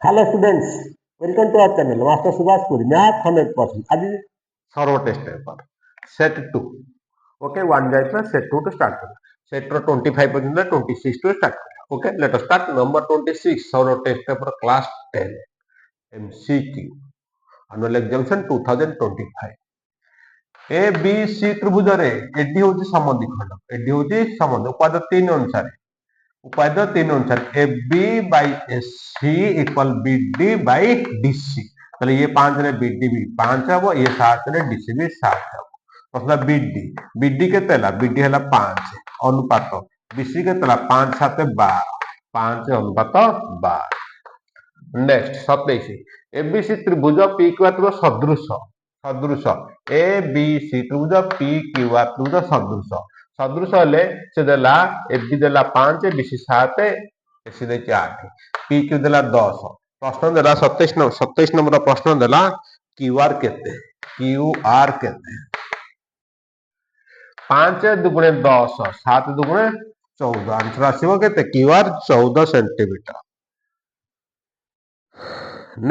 Hello students, welcome to our channel Master Subhash Puri Math 100%. आज सर्व test paper set 2 okay one जाइए set 2 to start करें set 25 पर्यंत 26 to start करें okay let us start number 26 सर्व test paper class 10 MCQ annual examination 2025 A B C त्रिभुज रे AD होची समद्विखंड एडी होची समद्वि उपाद 3 अनुसार उपाय 3 अनुसार A B by S C equal B D by D C ताले ये 5 रे बी डी भी 5 हबो ये 7 रे डी सी भी 7 हबो मतलब बी डी केते हला बी डी हला 5 अनुपात बी सी केते हला 5 7 12 5 अनुपात 12 नेक्स्ट 27 ए बी सी त्रिभुज पी क्यू आर त्रिभुज सदृश सदृश ए बी सी त्रिभुज पी क्यू आर त्रिभुज सदृश सदृश हेले से देला ए बी देला 5 बी सी 7 ए सी दे 8 पी क्यू देला 10 प्रश्न देला 27 नंबर प्रश्न देला क्यू आर केते 5 दुगुणे 10 7 दुगुणे 14 आंसर आसीबो केते Q R 14 centimetre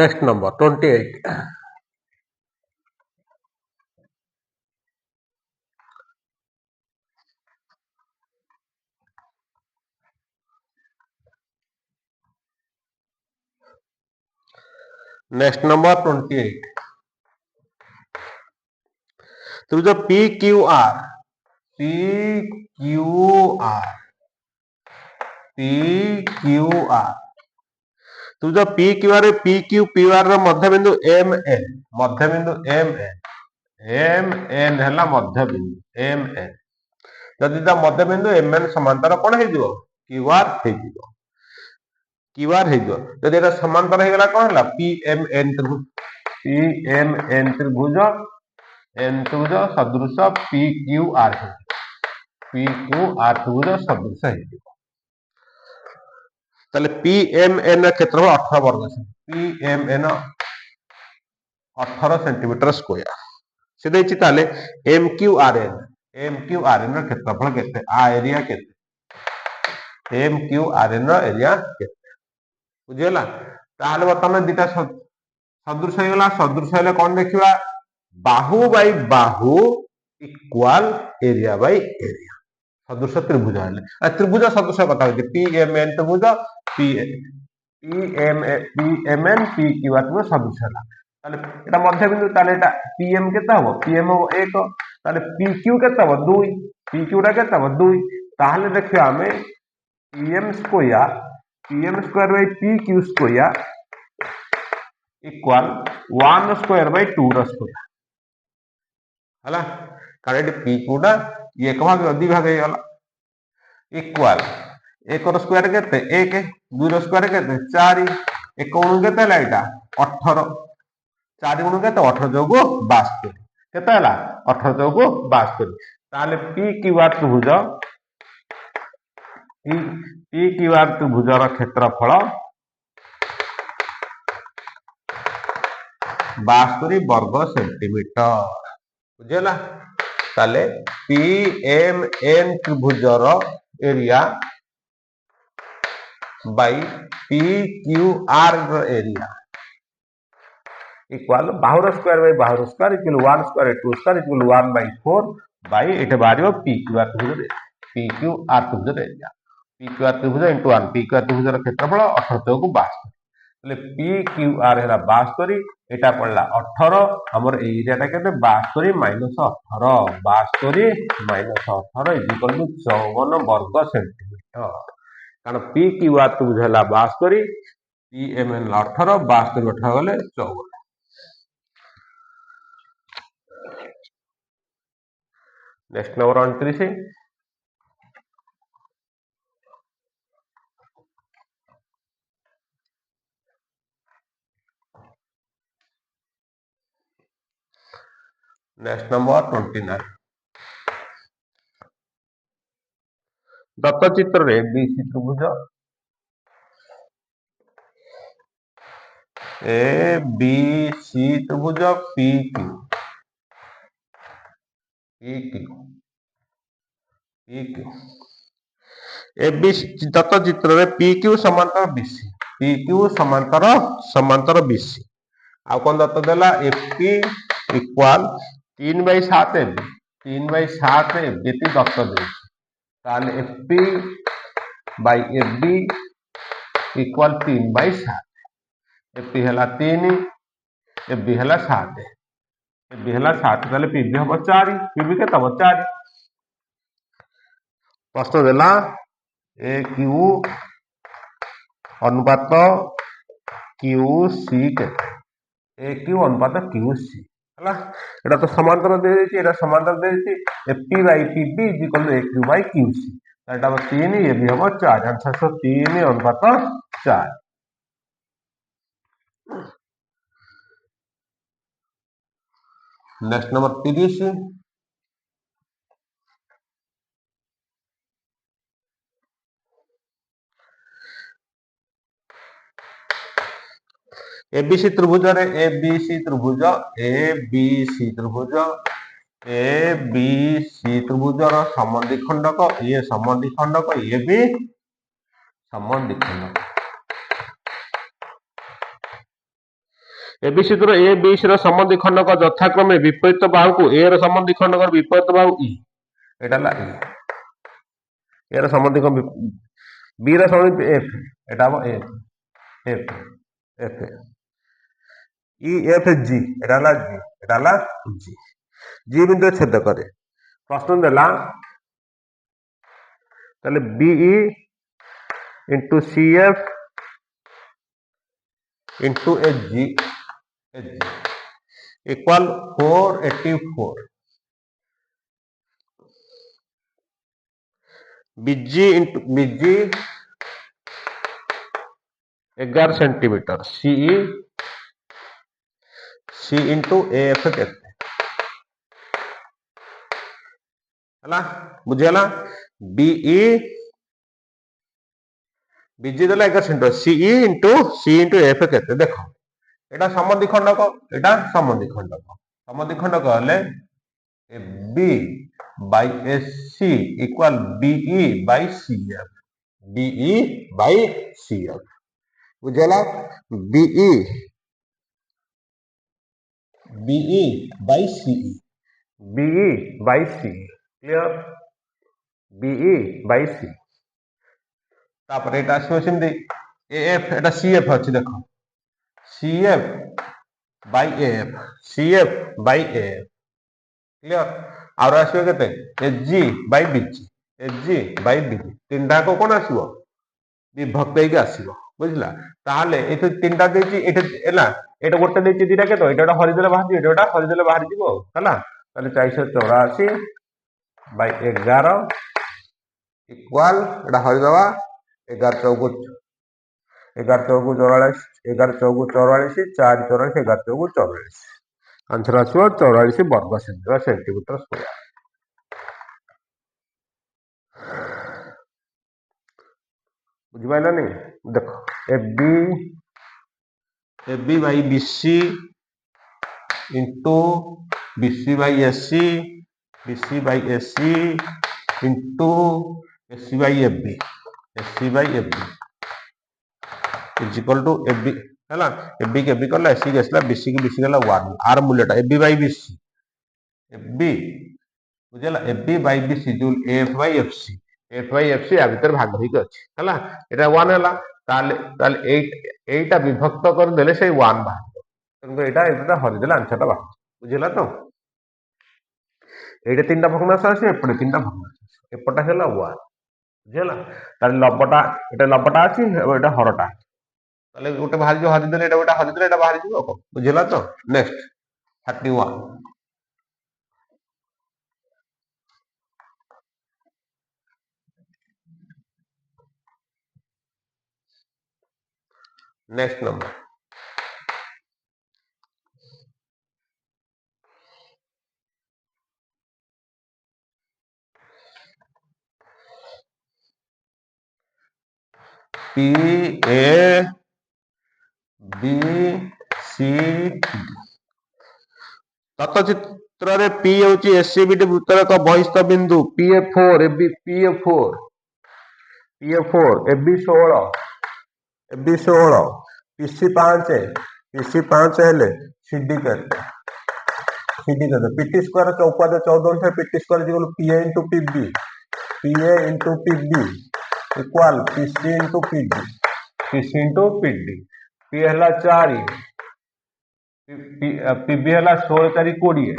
next number 28 next number 28 तो जो P Q R P Q are तो जो पी क्यू आर मध्य बिंदु एम एन है मध्य बिंदु एम एन जदि मध्य बिंदु एम एन समांतर कौन हो क्यू आर जदि समांतर हो गला कौन है पी एम एन त्रिभुज सदृश पी क्यू आर त्रिभुज सदृश ताले पी एम एन क्षेत्रफल 18 वर्ग P M N 18 centimetre square से देछि ताले एम क्यू आर एन क्षेत्रफल केते आ एरिया केते M Q R N area केते बुझियला ताले वर्तमान दिटा सदृश होगला सदृश हेले कोन देखिबा बाहु by Bahu equal area by area सदृश त्रिभुज हेले त्रिभुज सदृश कथा होती पी एम एन त्रिभुज P M N P Q R त्रिभुज सदृश हला ताले एटा मध्य बिंदु ताले एटा पी एम केता हो पी एम 1 ताले पी क्यू केता हो 2 पी क्यू रा केता हो 2 ताले देखिया हमें P M square by P Q square equal 1 square by 2 रा स्क्वायर हला कारण ये पी क्यू टा एक भाग अधि भाग हे गला इक्वल 1 रो स्क्वायर केते 1 2 रो स्क्वायर केते 4 1 गुण केते हला एटा 18 4 गुण केते 18 जोगु 72 केते हला 18 जोगु 72 ताले पी क्यू आर त्रिभुज रो क्षेत्रफल 72 वर्ग सेंटीमीटर बुझेला ताले पी एम एन त्रिभुज रो area by P Q R रो एरिया इक्वल बाहुर स्क्वायर बाई बाहुर square equal 1 square 2 square equal 1 by 4 by एटे बारियो पी क्यू आर त्रिभुज एरिया पी क्यू आर त्रिभुज इनटू 1 पी क्यू आर त्रिभुज रो क्षेत्रफल 18 जोगु 72 ताले पी क्यू आर हैला 72 एटा पड़ला 18 हमर एरिया टा केते 72 माइनस 18 इज इक्वल टू 54 वर्ग सेंटीमीटर कारण पी क्यू आर त्रिभुज हैला 72 पी एम एन 18 72 उठा गले 54 नेक्स्ट नंबर 29 नेक्स्ट नंबर 29 दत्त चित्र रे बीसी त्रिभुज ए बी सी त्रिभुज पी क्यू ए बी दत्त चित्र रे पी क्यू समांतर बीसी पी क्यू समांतर समांतर बीसी आ कौन दत्त देला एफपी इक्वाल 3/7 एबी 3/7 एबी दत्त दे ताले FP by AB equal 3/7 FP हला 3 एबी हला 7 एबी हला 7 ताले पीबी हम 4 पीबी के तब 4 प्रश्न देला ए क्यू अनुपात क्यू सी केते ए क्यू अनुपात क्यू सी हला एटा तो समांतर दे देछि एटा समांतर दे देछि FP by PB equal to A Q by Q C एटा 3 ये भी हम 4 आंसर सो 3 अनुपात 4 नेक्स्ट नंबर 30 एबीसी त्रिभुज रे एबीसी त्रिभुज एबीसी त्रिभुज एबीसी त्रिभुजर समद्विखंडक ये समद्विखंडक ये भी समद्विखंडक एबीसी त्र एबीसी र समद्विखंडक यथाक्रमे विपरीत बाहु को ए र समद्विखंडक विपरीत बाहु ई एटा ला ई ए र समद्विखंड बी र समद्विखंड एफ एटा हो F F F E F G एटा ला जी जी बिंदु छेद करे प्रश्न देला ताले BE into CF into HG equal 484 BG into BG 11 centimetre CE C into F केते हला बुझेला बीई बीजी देला 11 सेंटीमीटर सीई इंटू एफ केते देखो एटा समद्विखंडक समद्विखंडक हले B by SC equal BE by CF बुझेला BE by CE clear BE by C तापर एटा आसो सिंदी एएफ एटा सीएफ अछि देखो सीएफ बाय एएफ क्लियर और आसो केते एचजी बाय बीजी तीनटा को कोन आसीबो विभक्त हेके आसीबो बुझला ताहले एते तीनटा देछि एते एला एटा गोटे देछि दिटा केतो एटा हरि देले बाहर दियो एटा हरि देले बाहर जिवो हला ताले 484 बाय 11 इक्वल एटा हरि दवा 11 चौको 11 चौको 44 11 चौको 44 4 44 11 चौको 44 आंसर आसो 44 वर्ग सेंटीमीटर स्क्वायर बुझिपाइला नहीं देखो AB by BC into BC by SC into SC by AB is equal to AB हैला एबी के एबी करला एससी के एसला बीसी के बीसी करला 1 आर मूल्यटा एबी बाई बीसी एबी बुझला एबी बाई बीसी जो एफ बाई एफसी आ भीतर भाग होई अछि हैला एटा 1 हैला ताले 8 विभक्त कर देले से 1 बाहर तंको एटा हरि देले आंसरटा बाहर बुझला तो एटा तीनटा भग्नांश आसे एपटे तीनटा भग्नांश एपटा हैला 1 बुझला ताले लबटा एटा अछि एटा हरटा ताले गोटे बाहर जो हरि देले एटा बाहर जिवो बुझला तो next 31 next number P A B C तत्चित्र रे पी होची एससीबीटी वृत्तर एक बहिस्थ बिंदु पीए4 एबी पीए4 एबी 16 AB 16 PC 5 PC 5 हेले CD केते PT स्क्वायर के उपादय 14 है PT square equal PA into PB PA into PB equal PC into PD PC into PD P हला 4 PB हला 16 4 20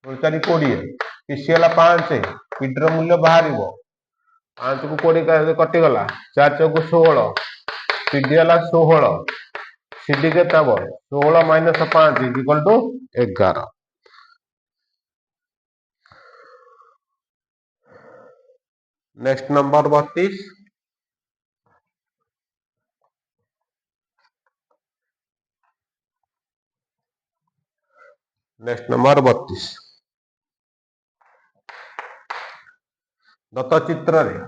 16 4 20 PC हला 5 PD ର ମୂଲ୍ୟ ବାହାରିବ 5 କୁ 20 କଟି ଗଲା 4 ଚौକୁ 16 PD ହେଲା 16 CD କେତେ ହବ 16 minus 5 equal to 11 next number 32 next number 32 दत्त चित्र रे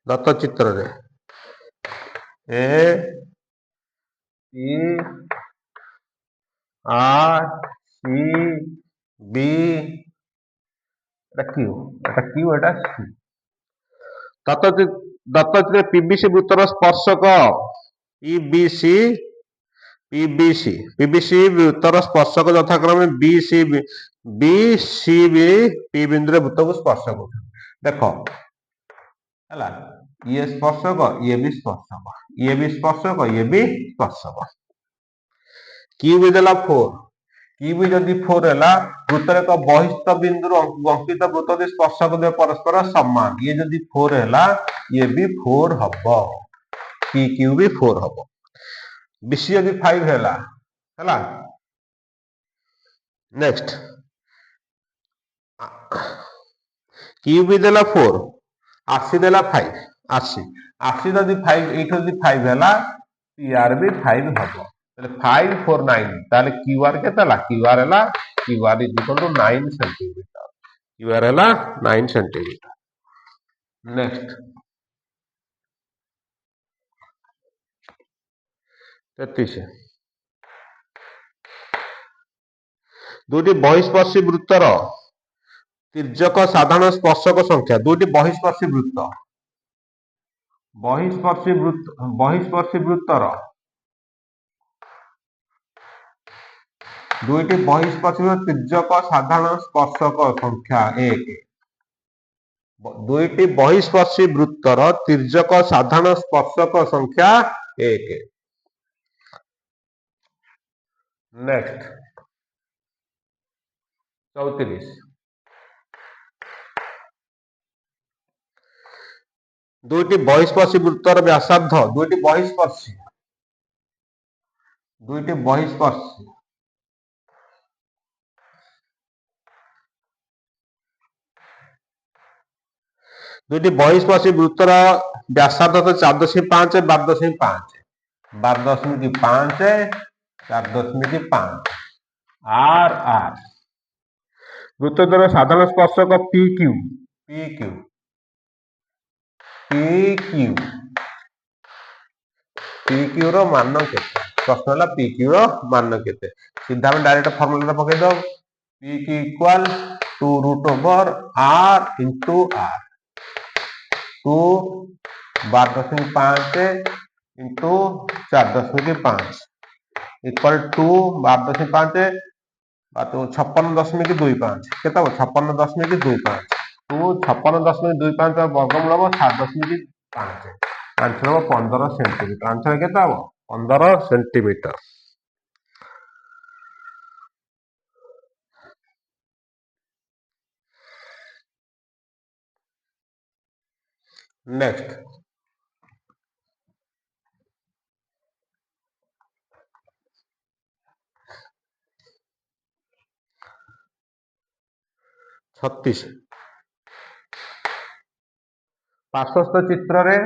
दत्त चित्र रे A C R C B Q एटा सी दत्तचित्र पीबीसी वृत्तर स्पर्शक पीबीसी पीबीसी पीबीसी वृत्तर स्पर्शक यथाक्रमे बीसी बीसी पी बिंदु वृत्त को स्पर्श कर देखो है ये स्पर्शक ये भी स्पर्शक ये भी स्पर्शक ये भी स्पर्शक क्यू भी देला 4 क्यू भी जदि 4 है वृत्तर एक बहिस्थ बिंदु अंकित वृत्त दे स्पर्शक दे परस्पर समान ये जदि 4 है ये भी 4 हबो पी क्यू भी 4 हबो बीसी जदि 5 है नेक्स्ट क्यू भी देला 4 आरसी देला 5 आरसी जदि 5 एठो जदि 5 है पीआर भी 5 हबो ताले 5 4 9 ताले क्यूआर केतला क्यूआर है QR is equal to 9 centimetre QR है 9 सेंटीमीटर नेक्स्ट 33 दुटी बहिस्पर्शी वृत्तर तिर्यक साधारण स्पर्शक संख्या दुटी बहिस्पर्शी वृत्तर दुईटी बहिस्पर्शी तिर्यक साधारण स्पर्शक संख्या 1 दुईटी बहिस्पर्शी वृत्तर तिर्यक साधारण स्पर्शक संख्या 1 नेक्स्ट 34 दुईटी बहिस्पर्शी वृत्तर व्यासार्ध दुईटी बहिस्पर्शी दुईटी बहिस्पर्शी वृत्तर व्यासार्ध तो 4.5 12.5 12.5 4.5 आर आर वृत्त द्वारा साधारण स्पर्शक P Q P Q P Q P Q रो मान केते प्रश्न है पी क्यू रो मान केते सीधा हम डायरेक्ट फार्मूला पके दो P Q equal to root over R into R 2 12.5 into 4.5 equal to 12.5 56.25 केता 56.25 टू 56.25 वर्गमूल हम 7.5 आंसर हम 15 सेंटीमीटर आंसर केता हम 15 सेंटीमीटर नेक्स्ट 36 पार्श्वस्थ चित्र रे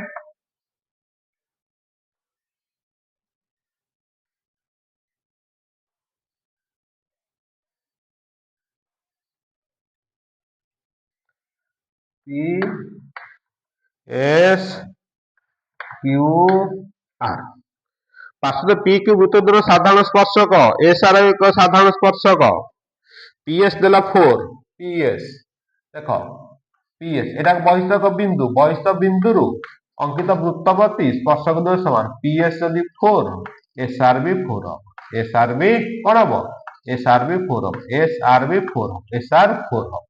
पी एस क्यू आर ପାର୍ଶ୍ୱ ପି କ୍ୟୁ ବୃତ୍ତ ଦୂର ସାଧାରଣ ସ୍ପର୍ଶକ ଏସ୍ ଆର ଏକ ସାଧାରଣ ସ୍ପର୍ଶକ ପିଏସ୍ ଦେଲା 4 ପିଏସ୍ ଦେଖ ପିଏସ୍ এটা বহিস্থক বিন্দুରୁ अंकित वृत्तवती स्पर्शक दूर समान पीएस यदि 4 एसआर भी 4 हम एसआर भी कौन हम एसआर भी 4 हम एसआर भी 4 हम एसआर 4 हम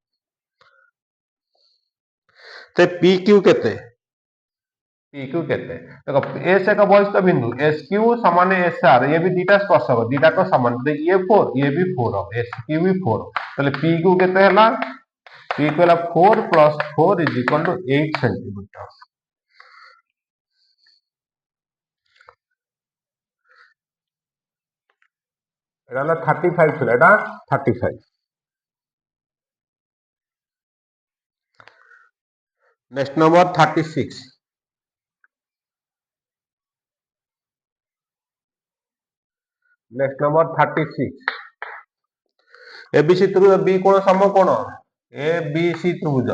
ते पी क्यू केते पी क्यू केते देखो एस एक बहिस्थ बिंदु एस क्यू समान एसआर ये भी दीटा स्पर्शक दीटा को समान ये 4 ये भी 4 हम एस क्यू भी 4 ताले पी क्यू केते हला पी क्यू हला 4 + 4 = 8 सेंटीमीटर এটা 35 ছিল এটা 35 next number 36 next number 36 ABC त्रिभुज बी कोण समकोण एबीसी त्रिभुज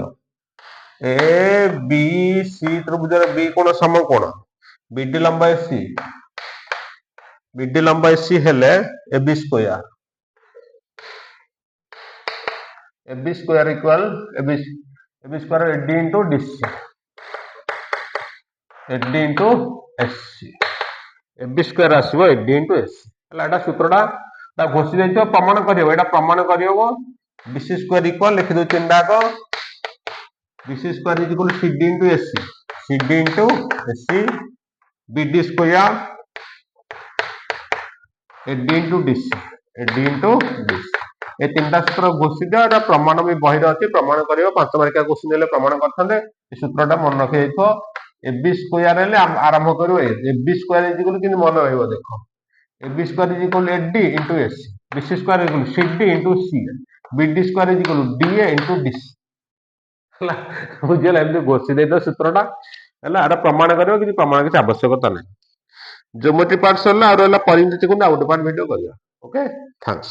एबीसी त्रिभुज बी कोण समकोण बीडी लंबाई सी बीडी लंबाई सी हेले AB square AB square equal AB square AD into DC AD into SC AB square आसीबो एडी इंटू एससी हला एटा सूत्रटा ता घोषि दैछो प्रमाण करियो एटा प्रमाण करियो बीसी स्क्वायर इक्वल लिखि दो चिन्ह को BC square equal CD into SC CD into SC BD square AD into DC AD into DC ए तीनटा सूत्र घोषि दियो एटा प्रमाण भी बहिर अछि प्रमाण करियो 5 मार्किया क्वेश्चन ले प्रमाण करथांदे ए सूत्रटा मन रखि दैछो एबी स्क्वायर ले आरंभ करियो एबी स्क्वायर इक्वल कि मन रहइबो देखो AB square equal AD into SC BC square equal CD into C BD square equal DA into DC हला बुझियला एमती घोषि दैतो सूत्रटा हला एटा प्रमाण करियो कि प्रमाण कि आवश्यकता नै ज्योमेट्री पार्ट सरला और हला परिमिति को आउट पार्ट वीडियो करियो ओके थैंक्स